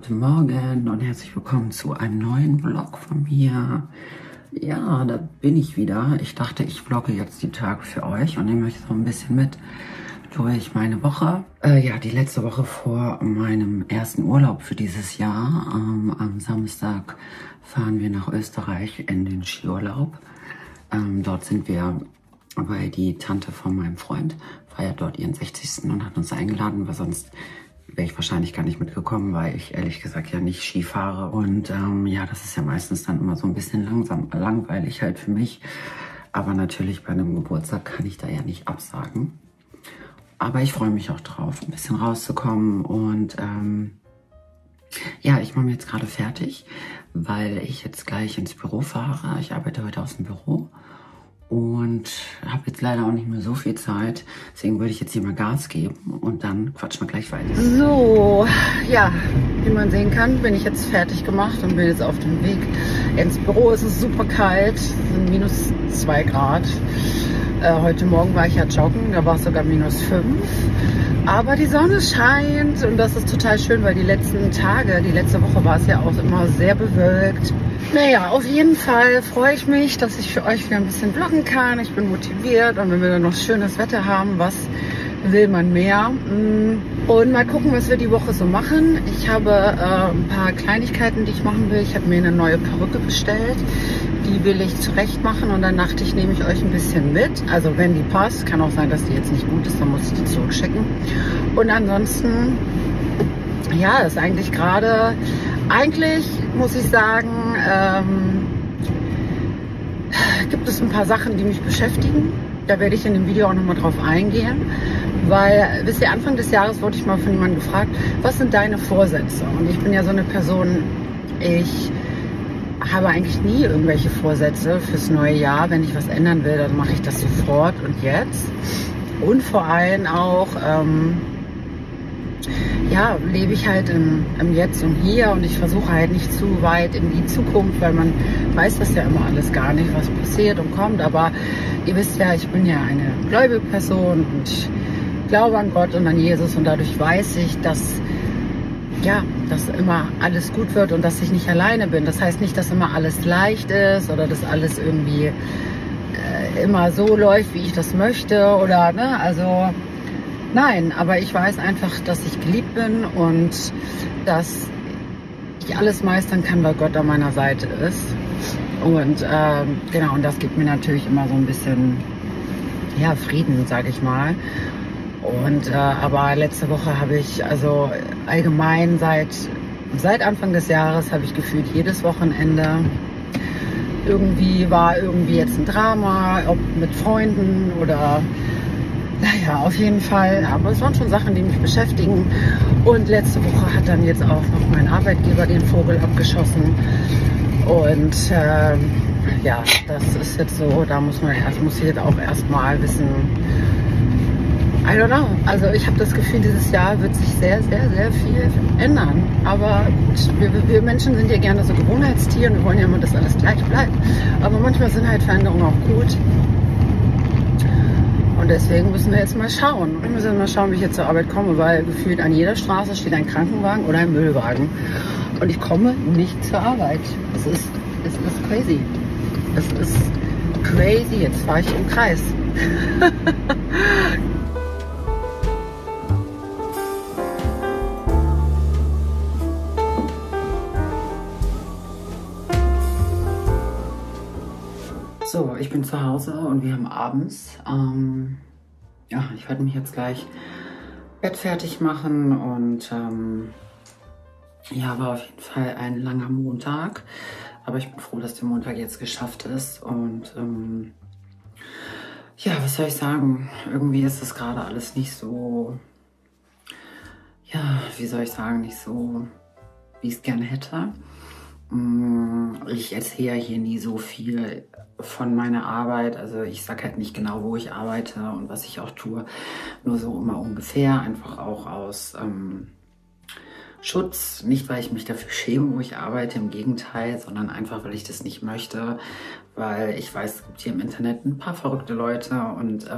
Guten Morgen und herzlich willkommen zu einem neuen Vlog von mir. Ja, da bin ich wieder. Ich dachte, ich vlogge jetzt die Tage für euch und nehme euch so ein bisschen mit durch meine Woche. Ja, die letzte Woche vor meinem ersten Urlaub für dieses Jahr. Am Samstag fahren wir nach Österreich in den Skiurlaub. Dort sind wir, weil die Tante von meinem Freund feiert dort ihren 60. und hat uns eingeladen, weil sonst wäre ich wahrscheinlich gar nicht mitgekommen, weil ich ehrlich gesagt ja nicht Ski fahre. Und ja, das ist ja meistens dann immer so ein bisschen langweilig halt für mich. Aber natürlich bei einem Geburtstag kann ich da ja nicht absagen. Aber ich freue mich auch drauf, ein bisschen rauszukommen. Und ja, ich mache mich jetzt gerade fertig, weil ich jetzt gleich ins Büro fahre. Ich arbeite heute aus dem Büro. Und habe jetzt leider auch nicht mehr so viel Zeit. Deswegen würde ich jetzt hier mal Gas geben und dann quatschen wir gleich weiter. So, ja, wie man sehen kann, bin ich jetzt fertig gemacht und bin jetzt auf dem Weg ins Büro. Es ist super kalt, es sind minus 2 Grad. Heute Morgen war ich ja joggen, da war es sogar minus 5. Aber die Sonne scheint und das ist total schön, weil die letzten Tage, die letzte Woche war es ja auch immer sehr bewölkt. Naja, auf jeden Fall freue ich mich, dass ich für euch wieder ein bisschen vloggen kann. Ich bin motiviert und wenn wir dann noch schönes Wetter haben, was will man mehr? Und mal gucken, was wir die Woche so machen. Ich habe ein paar Kleinigkeiten, die ich machen will. Ich habe mir eine neue Perücke bestellt. Die will ich zurecht machen und dann dachte ich, nehme ich euch ein bisschen mit. Also wenn die passt, kann auch sein, dass die jetzt nicht gut ist, dann muss ich die zurückschicken. Und ansonsten, ja, ist eigentlich gerade, eigentlich muss ich sagen, gibt es ein paar Sachen, die mich beschäftigen. Da werde ich in dem Video auch nochmal drauf eingehen. Weil, wisst ihr, Anfang des Jahres wurde ich mal von jemandem gefragt, was sind deine Vorsätze? Und ich bin ja so eine Person, ich habe eigentlich nie irgendwelche Vorsätze fürs neue Jahr. Wenn ich was ändern will, dann mache ich das sofort und jetzt. Und vor allem auch, ja, lebe ich halt im Jetzt und Hier und ich versuche halt nicht zu weit in die Zukunft, weil man weiß das ja immer alles gar nicht, was passiert und kommt. Aber ihr wisst ja, ich bin ja eine gläubige Person und ich glaube an Gott und an Jesus und dadurch weiß ich, dass ja, dass immer alles gut wird und dass ich nicht alleine bin. Das heißt nicht, dass immer alles leicht ist oder dass alles irgendwie immer so läuft, wie ich das möchte oder, ne, also nein, aber ich weiß einfach, dass ich geliebt bin und dass ich alles meistern kann, weil Gott an meiner Seite ist. Und genau, und das gibt mir natürlich immer so ein bisschen, ja, Frieden, sage ich mal. Und aber letzte Woche habe ich, also allgemein seit Anfang des Jahres habe ich gefühlt jedes Wochenende war irgendwie jetzt ein Drama, ob mit Freunden oder naja, auf jeden Fall. Aber es waren schon Sachen, die mich beschäftigen. Und letzte Woche hat dann jetzt auch noch mein Arbeitgeber den Vogel abgeschossen. Und ja, das ist jetzt so, da muss ich jetzt auch erstmal wissen, I don't know. Also ich habe das Gefühl, dieses Jahr wird sich sehr, sehr, sehr viel ändern. Aber wir Menschen sind ja gerne so Gewohnheitstiere und wir wollen ja immer, dass alles gleich bleibt. Aber manchmal sind halt Veränderungen auch gut. Und deswegen müssen wir jetzt mal schauen. Wir müssen mal schauen, wie ich jetzt zur Arbeit komme, weil gefühlt an jeder Straße steht ein Krankenwagen oder ein Müllwagen. Und ich komme nicht zur Arbeit. Es ist crazy. Es ist crazy. Jetzt fahre ich im Kreis. So, ich bin zu Hause und wir haben abends, ja, ich werde mich jetzt gleich Bett fertig machen und ja, war auf jeden Fall ein langer Montag, aber ich bin froh, dass der Montag jetzt geschafft ist und ja, was soll ich sagen, irgendwie ist das gerade alles nicht so, ja, wie soll ich sagen, nicht so, wie ich es gerne hätte. Ich erzähle hier nie so viel von meiner Arbeit, also ich sage halt nicht genau, wo ich arbeite und was ich auch tue, nur so immer ungefähr, einfach auch aus Schutz, nicht weil ich mich dafür schäme, wo ich arbeite, im Gegenteil, sondern einfach, weil ich das nicht möchte, weil ich weiß, es gibt hier im Internet ein paar verrückte Leute und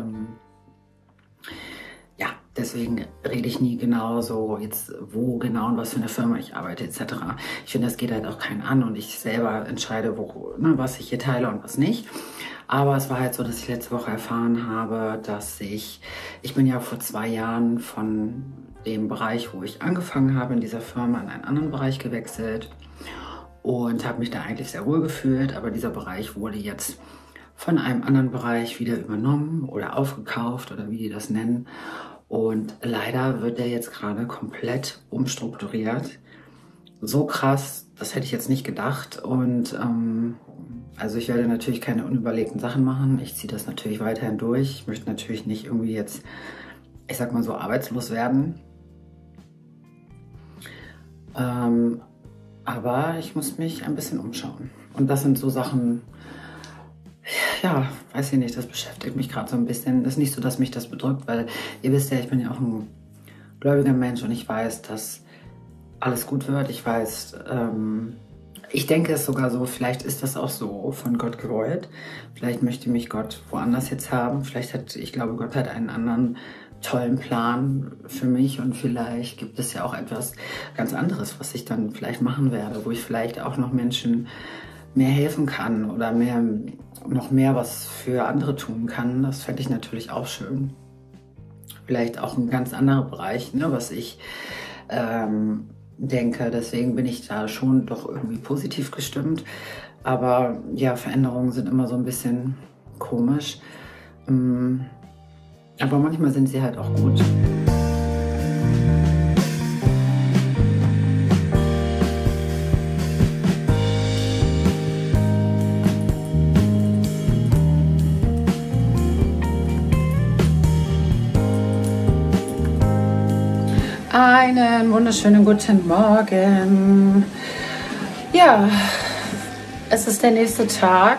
ja, Deswegen rede ich nie genau so jetzt, wo genau und was für eine Firma ich arbeite etc. Ich finde, das geht halt auch keinen an und ich selber entscheide, was ich hier teile und was nicht. Aber es war halt so, dass ich letzte Woche erfahren habe, dass ich bin ja vor 2 Jahren von dem Bereich, wo ich angefangen habe in dieser Firma, in einen anderen Bereich gewechselt und habe mich da eigentlich sehr wohl gefühlt. Aber dieser Bereich wurde jetzt von einem anderen Bereich wieder übernommen oder aufgekauft oder wie die das nennen. Und leider wird der jetzt gerade komplett umstrukturiert. So krass, das hätte ich jetzt nicht gedacht. Und also ich werde natürlich keine unüberlegten Sachen machen. Ich ziehe das natürlich weiterhin durch. Ich möchte natürlich nicht irgendwie jetzt, ich sag mal so, arbeitslos werden. Aber ich muss mich ein bisschen umschauen. Und das sind so Sachen, ja, weiß ich nicht, das beschäftigt mich gerade so ein bisschen. Es ist nicht so, dass mich das bedrückt, weil ihr wisst ja, ich bin ja auch ein gläubiger Mensch und ich weiß, dass alles gut wird. Ich weiß, ich denke es sogar so, vielleicht ist das auch so von Gott gewollt. Vielleicht möchte mich Gott woanders jetzt haben. Ich glaube, Gott hat einen anderen tollen Plan für mich und vielleicht gibt es ja auch etwas ganz anderes, was ich dann vielleicht machen werde, wo ich vielleicht auch noch Menschen mehr helfen kann oder noch mehr was für andere tun kann. Das fände ich natürlich auch schön. Vielleicht auch ein ganz anderer Bereich, ne, was ich denke. Deswegen bin ich da schon doch irgendwie positiv gestimmt. Aber ja, Veränderungen sind immer so ein bisschen komisch. Aber manchmal sind sie halt auch gut. Einen wunderschönen guten Morgen. Ja, es ist der nächste Tag.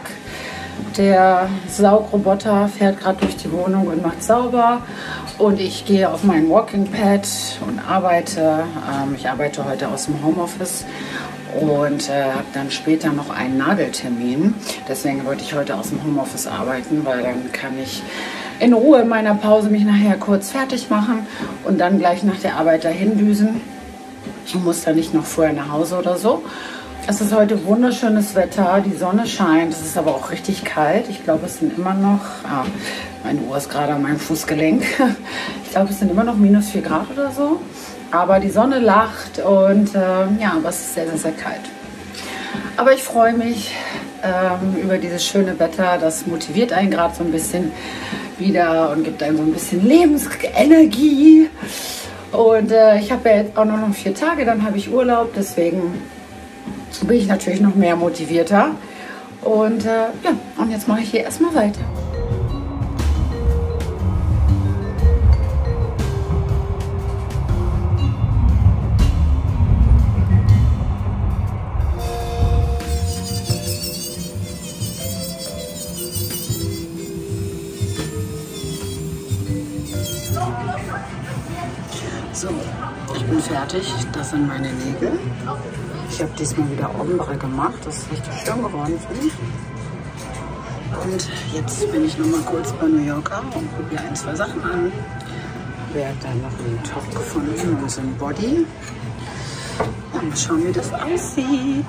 Der Saugroboter fährt gerade durch die Wohnung und macht sauber. Und ich gehe auf mein Walking Pad und arbeite. Ich arbeite heute aus dem Homeoffice und habe dann später noch einen Nageltermin. Deswegen wollte ich heute aus dem Homeoffice arbeiten, weil dann kann ich in Ruhe in meiner Pause mich nachher kurz fertig machen und dann gleich nach der Arbeit dahin düsen. Ich muss da nicht noch vorher nach Hause oder so. Es ist heute wunderschönes Wetter, die Sonne scheint, es ist aber auch richtig kalt. Ich glaube, es sind immer noch, meine Uhr ist gerade an meinem Fußgelenk. Ich glaube, es sind immer noch minus 4 Grad oder so. Aber die Sonne lacht und ja, aber es ist sehr, sehr, sehr kalt. Aber ich freue mich über dieses schöne Wetter. Das motiviert einen gerade so ein bisschen wieder und gibt einem so ein bisschen Lebensenergie. Und ich habe ja jetzt auch noch 4 Tage, dann habe ich Urlaub. Deswegen bin ich natürlich noch mehr motivierter. Und ja, und jetzt mache ich hier erstmal weiter. So, ich bin fertig. Das sind meine Nägel. Ich habe diesmal wieder Ombre gemacht. Das ist richtig schön geworden, finde ich. Und jetzt bin ich noch mal kurz bei New Yorker und probiere 1, 2 Sachen an. Werde dann noch einen Top gefunden und so ein Body. Und mal schauen, wie das aussieht.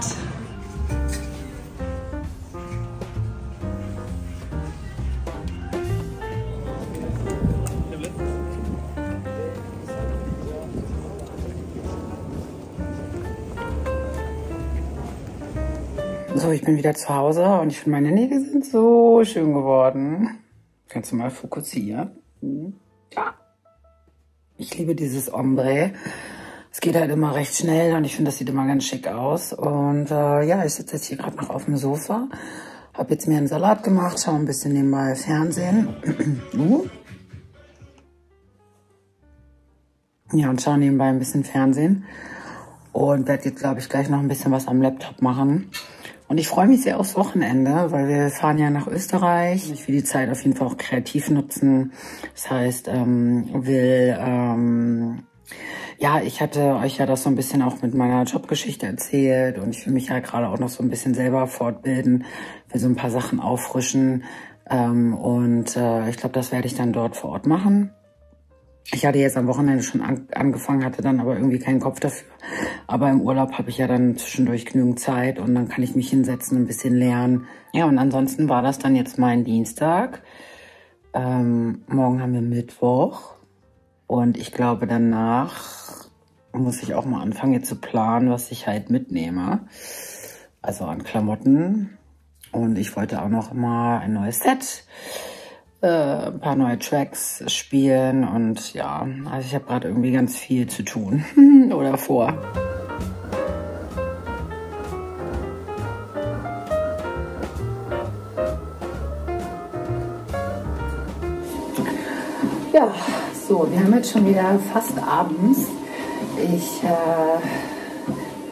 So, ich bin wieder zu Hause und ich finde, meine Nägel sind so schön geworden. Kannst du mal fokussieren? Ja. Ich liebe dieses Ombre. Es geht halt immer recht schnell und ich finde, das sieht immer ganz schick aus. Und ja, ich sitze jetzt hier gerade noch auf dem Sofa. Habe jetzt mir einen Salat gemacht, schaue ein bisschen nebenbei Fernsehen. Ja, und schaue nebenbei ein bisschen Fernsehen. Und werde jetzt, glaube ich, gleich noch ein bisschen was am Laptop machen. Und ich freue mich sehr aufs Wochenende, weil wir fahren ja nach Österreich. Ich will die Zeit auf jeden Fall auch kreativ nutzen. Das heißt, ja, ich hatte euch ja das so ein bisschen auch mit meiner Jobgeschichte erzählt und ich will mich ja gerade auch noch so ein bisschen selber fortbilden, will so ein paar Sachen auffrischen und ich glaube, das werde ich dann dort vor Ort machen. Ich hatte jetzt am Wochenende schon angefangen, hatte dann aber irgendwie keinen Kopf dafür. Aber im Urlaub habe ich ja dann zwischendurch genügend Zeit und dann kann ich mich hinsetzen, ein bisschen lernen. Ja, und ansonsten war das dann jetzt mein Dienstag. Morgen haben wir Mittwoch. Und ich glaube, danach muss ich auch mal anfangen, jetzt zu planen, was ich halt mitnehme. Also an Klamotten. Und ich wollte auch noch mal ein neues Set, ein paar neue Tracks spielen. Und ja, also ich habe gerade irgendwie ganz viel zu tun oder vor. Ja, so, wir haben jetzt schon wieder fast abends. Ich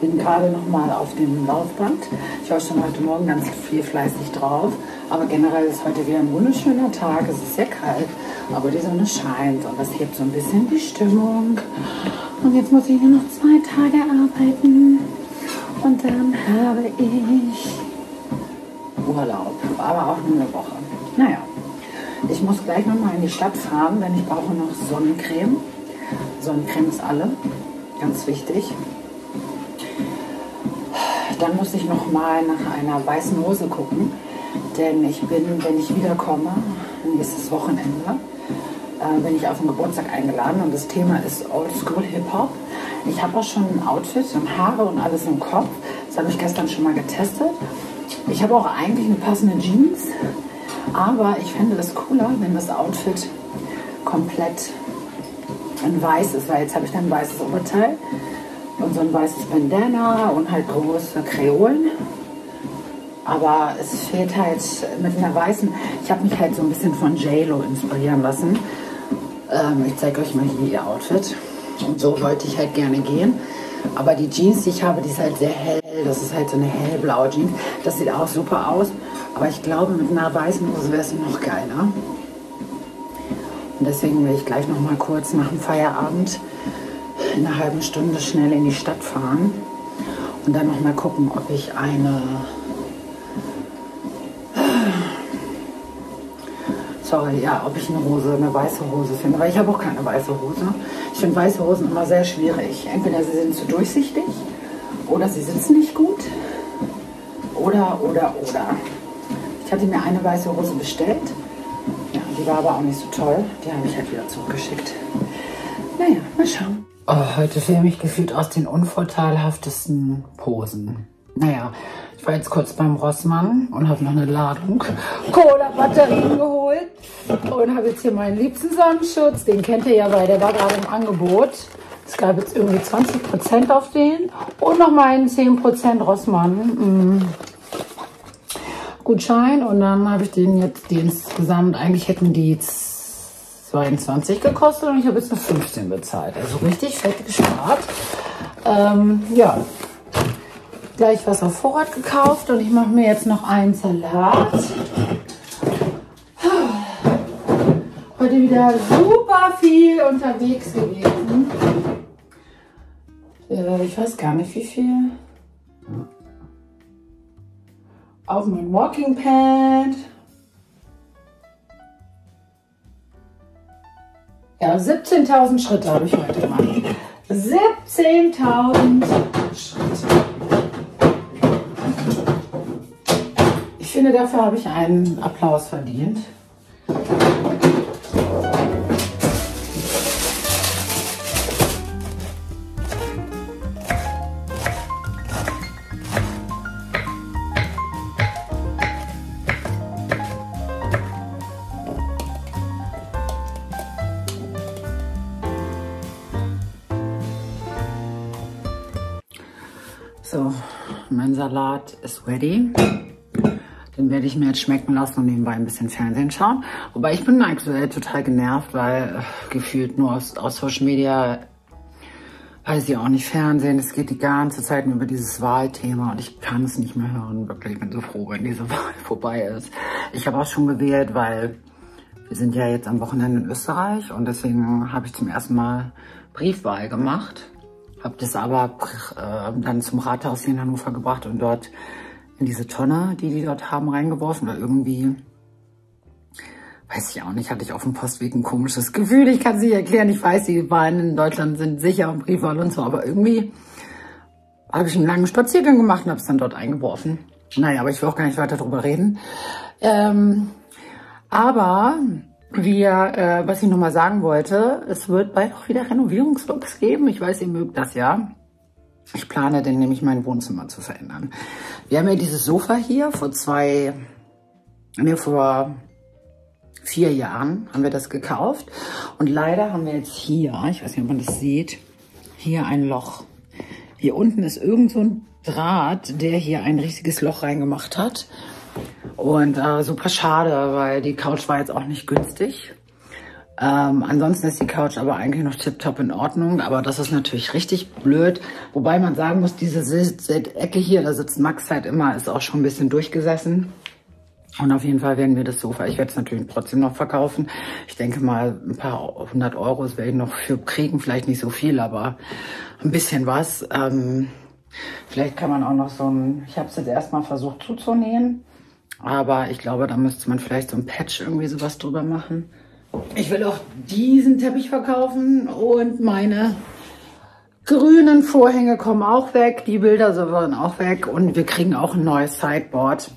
bin gerade noch mal auf dem Laufband. Ich war schon heute Morgen ganz viel fleißig drauf. Aber generell ist heute wieder ein wunderschöner Tag. Es ist sehr kalt, aber die Sonne scheint und das hebt so ein bisschen die Stimmung. Und jetzt muss ich nur noch 2 Tage arbeiten. Und dann habe ich Urlaub, aber auch nur eine Woche. Naja, ich muss gleich noch mal in die Stadt fahren, denn ich brauche noch Sonnencreme. Sonnencreme ist alle, ganz wichtig. Dann muss ich noch mal nach einer weißen Hose gucken, denn ich bin, wenn ich wiederkomme, nächstes Wochenende, bin ich auf den Geburtstag eingeladen und das Thema ist Oldschool Hip-Hop. Ich habe auch schon ein Outfit und Haare und alles im Kopf. Das habe ich gestern schon mal getestet. Ich habe auch eigentlich eine passende Jeans, aber ich fände es cooler, wenn das Outfit komplett in weiß ist, weil jetzt habe ich dann ein weißes Oberteil und so ein weißes Bandana und halt große Kreolen. Aber es fehlt halt mit einer weißen... Ich habe mich halt so ein bisschen von J.Lo inspirieren lassen. Ich zeige euch mal hier ihr Outfit. Und so wollte ich halt gerne gehen. Aber die Jeans, die ich habe, die ist halt sehr hell. Das ist halt so eine hellblaue Jeans. Das sieht auch super aus. Aber ich glaube, mit einer weißen Hose wäre es noch geiler. Und deswegen will ich gleich noch mal kurz nach dem Feierabend in einer halben Stunde schnell in die Stadt fahren. Und dann noch mal gucken, ob ich eine... Sorry, ja, ob ich eine weiße Hose finde. Weil ich habe auch keine weiße Hose. Ich finde weiße Hosen immer sehr schwierig. Entweder sie sind zu durchsichtig oder sie sitzen nicht gut. Oder. Ich hatte mir eine weiße Hose bestellt. Ja, die war aber auch nicht so toll. Die habe ich halt wieder zurückgeschickt. Naja, mal schauen. Oh, heute filme ich gefühlt aus den unvorteilhaftesten Posen. Naja, ich war jetzt kurz beim Rossmann und habe noch eine Ladung Cola-Batterien geholt. Und habe jetzt hier meinen liebsten Sonnenschutz. Den kennt ihr ja, weil der war gerade im Angebot. Es gab jetzt irgendwie 20% auf den. Und noch meinen 10% Rossmann Gutschein. Und dann habe ich den jetzt, die insgesamt, eigentlich hätten die 22 gekostet und ich habe jetzt nur 15 bezahlt. Also richtig fett gespart. Ja. Gleich was auf Vorrat gekauft und ich mache mir jetzt noch einen Salat. Heute wieder super viel unterwegs gewesen. Ich weiß gar nicht wie viel. Auf mein Walking Pad. Ja, 17.000 Schritte habe ich heute gemacht. 17.000 Schritte. Ich finde, dafür habe ich einen Applaus verdient. So, mein Salat ist ready. Den werde ich mir jetzt schmecken lassen und nebenbei ein bisschen Fernsehen schauen. Wobei ich bin aktuell total genervt, weil gefühlt nur aus Social Media, weiß ich auch nicht, Fernsehen. Es geht die ganze Zeit nur über dieses Wahlthema und ich kann es nicht mehr hören. Wirklich, ich bin so froh, wenn diese Wahl vorbei ist. Ich habe auch schon gewählt, weil wir sind ja jetzt am Wochenende in Österreich und deswegen habe ich zum ersten Mal Briefwahl gemacht. Habe das aber dann zum Rathaus hier in Hannover gebracht und dort in diese Tonne, die dort haben, reingeworfen. Oder irgendwie weiß ich auch nicht, hatte ich auf dem Postweg ein komisches Gefühl. Ich kann es nicht erklären. Ich weiß, die Wahlen in Deutschland sind sicher und Briefwahl und so, aber irgendwie habe ich einen langen Spaziergang gemacht und habe es dann dort eingeworfen. Naja, aber ich will auch gar nicht weiter drüber reden. Aber was ich nochmal sagen wollte, es wird bald auch wieder Renovierungslooks geben. Ich weiß, ihr mögt das ja. Ich plane denn nämlich mein Wohnzimmer zu verändern. Wir haben ja dieses Sofa hier vor 4 Jahren haben wir das gekauft. Und leider haben wir jetzt hier, ich weiß nicht, ob man das sieht, hier ein Loch. Hier unten ist irgend so ein Draht, der hier ein riesiges Loch reingemacht hat. Und super schade, weil die Couch war jetzt auch nicht günstig. Ansonsten ist die Couch aber eigentlich noch tipptopp in Ordnung. Aber das ist natürlich richtig blöd. Wobei man sagen muss, diese Ecke hier, da sitzt Max halt immer, ist auch schon ein bisschen durchgesessen. Und auf jeden Fall werden wir das Sofa, ich werde es natürlich trotzdem noch verkaufen. Ich denke mal, ein paar 100 Euros werde ich noch für kriegen. Vielleicht nicht so viel, aber ein bisschen was. Vielleicht kann man auch noch ich habe es jetzt erstmal versucht zuzunähen. Aber ich glaube, da müsste man vielleicht so ein Patch irgendwie sowas drüber machen. Ich will auch diesen Teppich verkaufen und meine grünen Vorhänge kommen auch weg. Die Bilder sollen auch weg und wir kriegen auch ein neues Sideboard.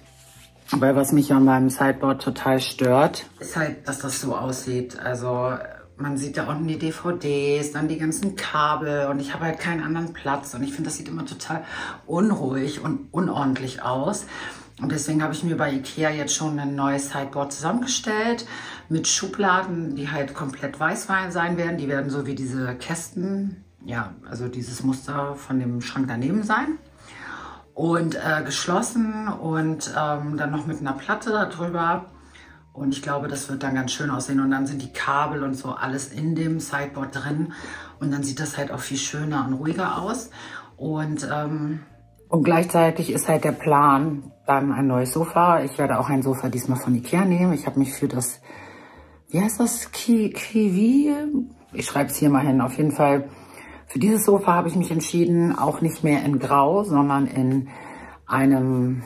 Weil was mich an meinem Sideboard total stört, ist halt, dass das so aussieht. Also man sieht da unten die DVDs, dann die ganzen Kabel und ich habe halt keinen anderen Platz. Und ich finde, das sieht immer total unruhig und unordentlich aus. Und deswegen habe ich mir bei Ikea jetzt schon ein neues Sideboard zusammengestellt mit Schubladen, die halt komplett weißwein sein werden. Die werden so wie diese Kästen, ja, also dieses Muster von dem Schrank daneben sein. Und geschlossen und dann noch mit einer Platte darüber. Und ich glaube, das wird dann ganz schön aussehen. Und dann sind die Kabel und so alles in dem Sideboard drin. Und dann sieht das halt auch viel schöner und ruhiger aus. Und gleichzeitig ist halt der Plan, dann ein neues Sofa. Ich werde auch ein Sofa diesmal von Ikea nehmen. Ich habe mich für das, wie heißt das, Kiwi? Ich schreibe es hier mal hin. Auf jeden Fall, für dieses Sofa habe ich mich entschieden, auch nicht mehr in Grau, sondern in einem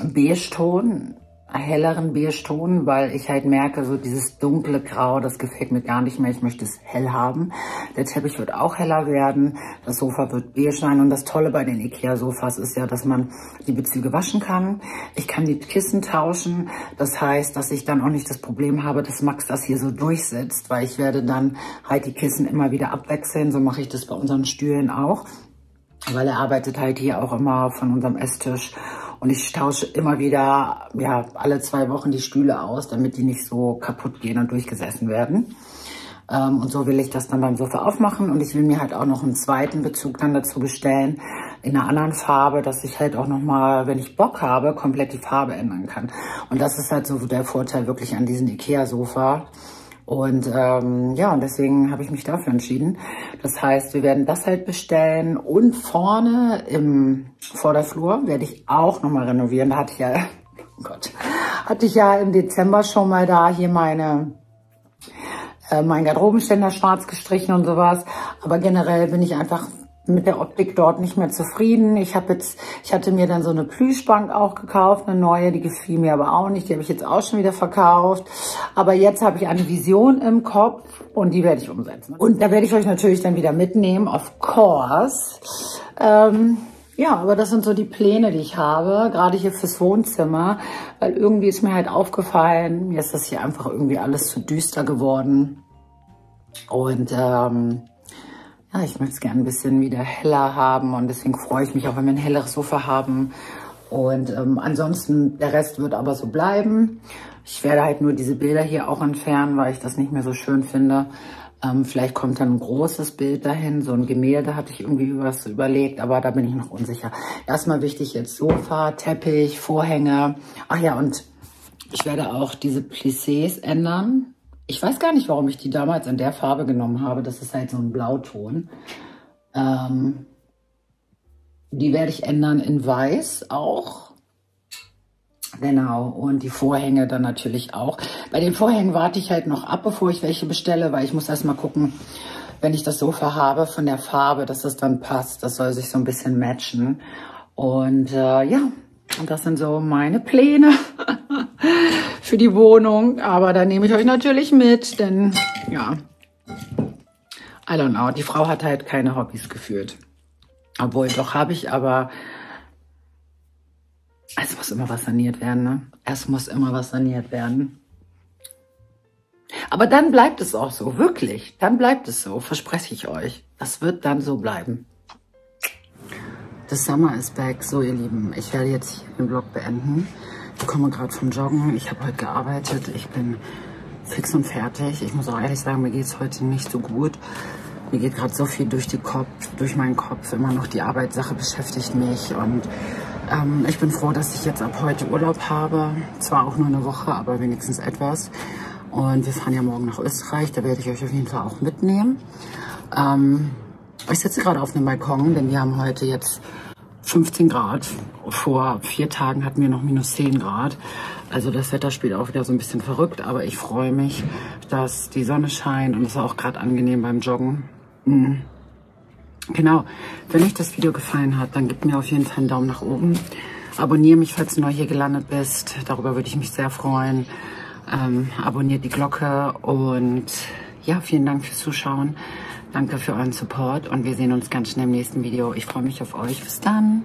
Beige-Ton, helleren Beige-Ton, weil ich halt merke, so dieses dunkle Grau, das gefällt mir gar nicht mehr. Ich möchte es hell haben. Der Teppich wird auch heller werden. Das Sofa wird beige sein. Und das Tolle bei den Ikea-Sofas ist ja, dass man die Bezüge waschen kann. Ich kann die Kissen tauschen. Das heißt, dass ich dann auch nicht das Problem habe, dass Max das hier so durchsitzt, weil ich werde dann halt die Kissen immer wieder abwechseln. So mache ich das bei unseren Stühlen auch, weil er arbeitet halt hier auch immer von unserem Esstisch. Und ich tausche immer wieder, ja, alle 2 Wochen die Stühle aus, damit die nicht so kaputt gehen und durchgesessen werden. Und so will ich das dann beim Sofa aufmachen. Und ich will mir halt auch noch einen zweiten Bezug dann dazu bestellen, in einer anderen Farbe, dass ich halt auch nochmal, wenn ich Bock habe, komplett die Farbe ändern kann. Und das ist halt so der Vorteil wirklich an diesem Ikea-Sofa. Und ja, und deswegen habe ich mich dafür entschieden. Das heißt, wir werden das halt bestellen und vorne im Vorderflur werde ich auch nochmal renovieren. Da hatte ich ja, oh Gott, hatte ich ja im Dezember schon mal da hier mein Garderobenständer schwarz gestrichen und sowas. Aber generell bin ich einfach mit der Optik dort nicht mehr zufrieden. Ich hatte mir dann so eine Plüschbank auch gekauft, eine neue, die gefiel mir aber auch nicht. Die habe ich jetzt auch schon wieder verkauft. Aber jetzt habe ich eine Vision im Kopf und die werde ich umsetzen. Und da werde ich euch natürlich dann wieder mitnehmen, of course. Ja, aber das sind so die Pläne, die ich habe, gerade hier fürs Wohnzimmer, weil irgendwie ist mir halt aufgefallen, mir ist das hier einfach irgendwie alles zu düster geworden. Und ja, ich möchte es gerne ein bisschen wieder heller haben und deswegen freue ich mich auch, wenn wir ein helleres Sofa haben. Und ansonsten, der Rest wird aber so bleiben. Ich werde halt nur diese Bilder hier auch entfernen, weil ich das nicht mehr so schön finde. Vielleicht kommt dann ein großes Bild dahin, so ein Gemälde hatte ich irgendwie was überlegt, aber da bin ich noch unsicher. Erstmal wichtig jetzt Sofa, Teppich, Vorhänge. Ach ja, und ich werde auch diese Plissés ändern. Ich weiß gar nicht, warum ich die damals in der Farbe genommen habe. Das ist halt so ein Blauton. Die werde ich ändern in Weiß auch. Genau, und die Vorhänge dann natürlich auch. Bei den Vorhängen warte ich halt noch ab, bevor ich welche bestelle, weil ich muss erst mal gucken, wenn ich das Sofa habe, von der Farbe, dass das dann passt. Das soll sich so ein bisschen matchen. Und ja, und das sind so meine Pläne für die Wohnung. Aber da nehme ich euch natürlich mit, denn ja, I don't know, die Frau hat halt keine Hobbys gefühlt. Obwohl, doch habe ich, aber es muss immer was saniert werden, ne? Es muss immer was saniert werden. Aber dann bleibt es auch so, wirklich. Dann bleibt es so, verspreche ich euch. Das wird dann so bleiben. The summer is back. So, ihr Lieben, ich werde jetzt hier den Vlog beenden. Ich komme gerade vom Joggen. Ich habe heute gearbeitet. Ich bin fix und fertig. Ich muss auch ehrlich sagen, mir geht es heute nicht so gut. Mir geht gerade so viel durch meinen Kopf. Immer noch die Arbeitssache beschäftigt mich. Und ich bin froh, dass ich jetzt ab heute Urlaub habe. Zwar auch nur eine Woche, aber wenigstens etwas. Und wir fahren ja morgen nach Österreich. Da werde ich euch auf jeden Fall auch mitnehmen. Ich sitze gerade auf einem Balkon, denn wir haben heute jetzt 15 Grad. Vor 4 Tagen hatten wir noch minus 10 Grad. Also das Wetter spielt auch wieder so ein bisschen verrückt. Aber ich freue mich, dass die Sonne scheint und es ist auch gerade angenehm beim Joggen. Genau, wenn euch das Video gefallen hat, dann gebt mir auf jeden Fall einen Daumen nach oben. Abonniere mich, falls du neu hier gelandet bist. Darüber würde ich mich sehr freuen. Abonniert die Glocke und ja, vielen Dank fürs Zuschauen. Danke für euren Support und wir sehen uns ganz schnell im nächsten Video. Ich freue mich auf euch. Bis dann.